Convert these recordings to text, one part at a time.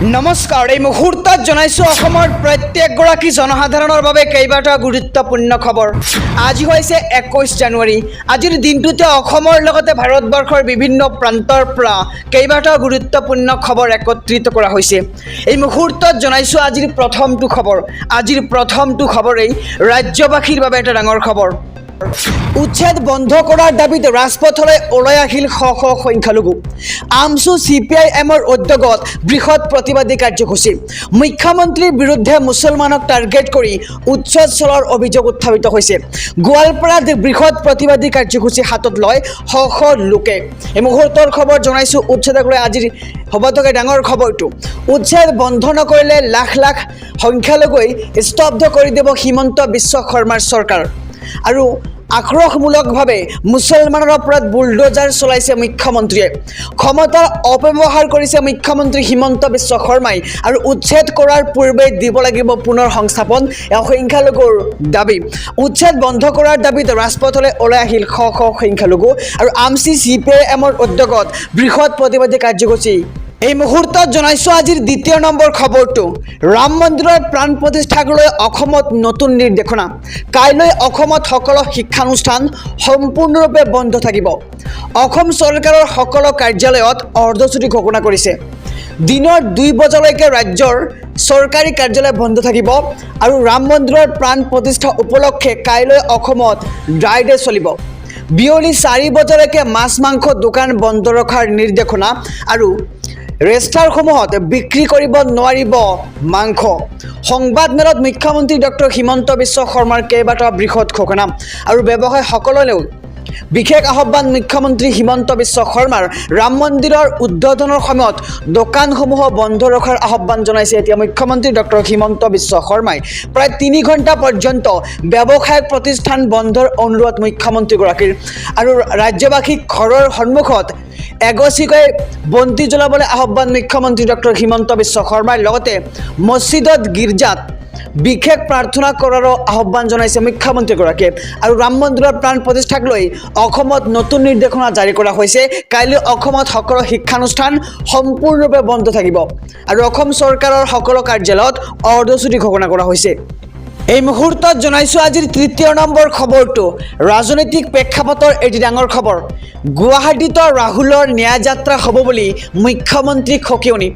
নমস্কাৰ এই মুহূৰ্তত জনাইছোঁ অসমৰ প্ৰত্যেকগৰাকী জনসাধাৰণৰ বাবে কেইবাটা গুৰুত্বপূৰ্ণ খবৰ। আজি হৈছে 21 জানুৱাৰী। আজিৰ দিনটোতে অসমৰ লগতে ভাৰতবৰ্ষৰ বিভিন্ন প্ৰান্তৰ পৰা কেইবাটা গুৰুত্বপূৰ্ণ খবৰ একত্ৰিত কৰা হৈছে। এই মুহূৰ্তত জনাইছোঁ আজিৰ প্ৰথমটো খবৰেই ৰাজ্যবাসীৰ বাবে এটা ডাঙৰ খবৰ। উচ্ছেদ বন্ধ কৰাৰ দাবীত ৰাজপথলৈ ওলাই আহিল শ শ সংখ্যালঘু। আমছু CPIMৰ উদ্যোগত বৃহৎ প্ৰতিবাদী কাৰ্যসূচী। মুখ্যমন্ত্ৰীৰ বিৰুদ্ধে মুছলমানক টাৰ্গেট কৰি উচ্ছেদ চলোৱাৰ অভিযোগ উত্থাপিত হৈছে। গোৱালপাৰাত বৃহৎ প্ৰতিবাদী কাৰ্যসূচী হাতত লয় শ শ লোকে। এই মুহূৰ্তৰ খবৰ জনাইছোঁ উচ্ছেদক লৈ আজিৰ হ'ব থকা ডাঙৰ খবৰটো। উচ্ছেদ বন্ধ নকৰিলে লাখ লাখ সংখ্যালঘুই স্তব্ধ কৰি দিব হিমন্ত বিশ্ব শৰ্মাৰ চৰকাৰ। আৰু আক্ৰোশমূলকভাৱে মুছলমানৰ ওপৰত বুলডোজাৰ চলাইছে মুখ্যমন্ত্ৰীয়ে। ক্ষমতাৰ অপব্যৱহাৰ কৰিছে মুখ্যমন্ত্ৰী হিমন্ত বিশ্ব শৰ্মাই। আৰু উচ্ছেদ কৰাৰ পূৰ্বে দিব লাগিব পুনৰ সংস্থাপন, সংখ্যালঘুৰ দাবী। উচ্ছেদ বন্ধ কৰাৰ দাবীত ৰাজপথলৈ ওলাই আহিল শ শ সংখ্যালঘু। আৰু আমছু CPIMৰ উদ্যোগত বৃহৎ প্ৰতিবাদী কাৰ্যসূচী। এই মুহূৰ্তত জনাইছোঁ আজিৰ দ্বিতীয় নম্বৰ খবৰটো। ৰাম মন্দিৰৰ প্ৰাণ প্ৰতিষ্ঠাক লৈ অসমত নতুন নিৰ্দেশনা। কাইলৈ অসমত সকলো শিক্ষানুষ্ঠান সম্পূৰ্ণৰূপে বন্ধ থাকিব। অসম চৰকাৰৰ সকলো কাৰ্যালয়ত অৰ্ধছুটি ঘোষণা কৰিছে। দিনৰ 2 বজালৈকে ৰাজ্যৰ চৰকাৰী কাৰ্যালয় বন্ধ থাকিব। আৰু ৰাম মন্দিৰৰ প্ৰাণ প্ৰতিষ্ঠা উপলক্ষে কাইলৈ অসমত ড্ৰাই ডে চলিব। বিয়লি 4 বজালৈকে মাছ মাংস দোকান বন্ধ ৰখাৰ নিৰ্দেশনা। আৰু ৰেষ্টাৰসমূহত বিক্ৰী কৰিব নোৱাৰিব মাংস। সংবাদমেলত মুখ্যমন্ত্ৰী ডক্টৰ হিমন্ত বিশ্ব শৰ্মাৰ কেইবাটাও বৃহৎ ঘোষণা। আৰু ব্যৱসায়ীসকললৈও বিশেষ আহ্বান মুখ্যমন্ত্ৰী হিমন্ত বিশ্ব শৰ্মাৰ। ৰাম মন্দিৰৰ উদ্বোধনৰ সময়ত দোকানসমূহ বন্ধ ৰখাৰ আহ্বান জনাইছে এতিয়া মুখ্যমন্ত্ৰী ডক্টৰ হিমন্ত বিশ্ব শৰ্মাই। প্ৰায় 3 ঘণ্টা পৰ্যন্ত ব্যৱসায়িক প্ৰতিষ্ঠান বন্ধৰ অনুৰোধ মুখ্যমন্ত্ৰীগৰাকীৰ। আৰু ৰাজ্যবাসীক ঘৰৰ সন্মুখত এগছিকৈ বন্তি জ্বলাবলৈ আহ্বান মুখ্যমন্ত্ৰী ডক্টৰ হিমন্ত বিশ্ব শৰ্মাৰ। লগতে মছজিদত গীৰ্জাত বিশেষ প্ৰাৰ্থনা কৰাৰো আহ্বান জনাইছে মুখ্যমন্ত্ৰীগৰাকীয়ে। আৰু ৰাম মন্দিৰৰ প্ৰাণ প্ৰতিষ্ঠাক লৈ অসমত নতুন নিৰ্দেশনা জাৰি কৰা হৈছে। কাইলৈ অসমত সকলো শিক্ষানুষ্ঠান সম্পূৰ্ণৰূপে বন্ধ থাকিব। আৰু অসম চৰকাৰৰ সকলো কাৰ্যালয়ত অৰ্ধছুটি ঘোষণা কৰা হৈছে। এই মুহূৰ্তত জনাইছোঁ আজিৰ তৃতীয় নম্বৰ খবৰটো। ৰাজনৈতিক প্ৰেক্ষাপটৰ এটি ডাঙৰ খবৰ। গুৱাহাটীত ৰাহুলৰ ন্যায় যাত্ৰা হ'ব বুলি মুখ্যমন্ত্ৰীক সকিয়নি।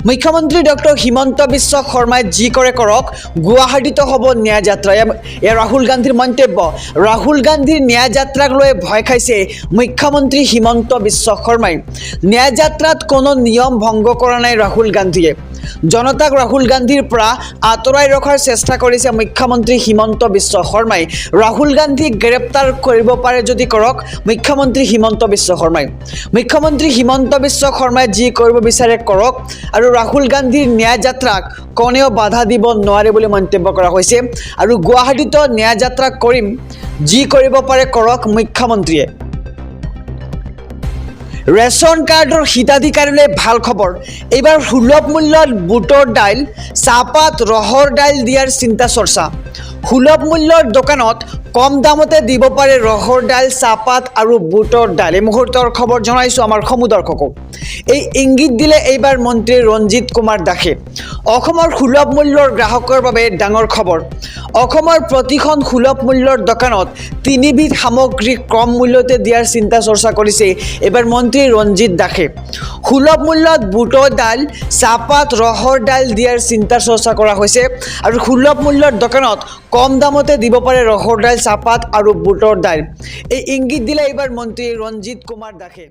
মুখ্যমন্ত্ৰী ডক্টৰ হিমন্ত বিশ্ব শৰ্মাই যি কৰে কৰক, গুৱাহাটীত হ'ব ন্যায় যাত্ৰা। এয়া ৰাহুল গান্ধীৰ মন্তব্য। ৰাহুল গান্ধীৰ ন্যায় যাত্ৰাক লৈ ভয় খাইছে মুখ্যমন্ত্ৰী হিমন্ত বিশ্ব শৰ্মাই। ন্যায় যাত্ৰাত কোনো নিয়ম ভংগ কৰা নাই ৰাহুল গান্ধীয়ে। জনতাক ৰাহুল গান্ধীৰ পৰা আঁতৰাই ৰখাৰ চেষ্টা কৰিছে মুখ্যমন্ত্ৰী হিমন্ত বিশ্ব শৰ্মাই। ৰাহুল গান্ধীক গ্ৰেপ্তাৰ কৰিব পাৰে যদি কৰক মুখ্যমন্ত্ৰী হিমন্ত বিশ্ব শৰ্মাই। মুখ্যমন্ত্ৰী হিমন্ত বিশ্ব শৰ্মাই যি কৰিব বিচাৰে কৰক। আৰু ৰাহুল গান্ধীৰ ন্যায় যাত্ৰাক কোনেও বাধা দিব নোৱাৰে বুলি মন্তব্য কৰা হৈছে। আৰু গুৱাহাটীত ন্যায় যাত্ৰা কৰিম, যি কৰিব পাৰে কৰক মুখ্যমন্ত্ৰীয়ে। ৰেচন কাৰ্ডৰ হিতাধিকাৰীলৈ ভাল খবৰ। এইবাৰ সুলভ মূল্যত বুটৰ দাইল, চাহপাত, ৰহৰ দাইল দিয়াৰ চিন্তা চৰ্চা। সুলভ মূল্যৰ দোকানত কম দামতে দিব পাৰে ৰহৰ দাইল, চাহপাত আৰু বুটৰ দাইল। এই মুহূৰ্তৰ খবৰ জনাইছোঁ আমাৰ সমুদৰ্শকক। এই ইংগিত দিলে এইবাৰ মন্ত্ৰী ৰঞ্জিত কুমাৰ দাসে। অসমৰ সুলভ মূল্যৰ গ্ৰাহকৰ বাবে ডাঙৰ খবৰ। অসমৰ প্ৰতিখন সুলভ মূল্যৰ দোকানত 3 বিধ সামগ্ৰী কম মূল্যতে দিয়াৰ চিন্তা চৰ্চা কৰিছে এইবাৰ মন্ত্ৰী ৰঞ্জিত দাসে। সুলভ মূল্যত বুটৰ দাইল, চাহপাত, ৰহৰ দাইল দিয়াৰ চিন্তা চৰ্চা কৰা হৈছে। আৰু সুলভ মূল্যৰ দোকানত কম দামতে দিব পাৰে ৰহৰ দাইল, চাহপাত আৰু বুটৰ দাইল। এই ইংগিত দিলে এইবাৰ মন্ত্ৰী ৰঞ্জিত কুমাৰ দাসে।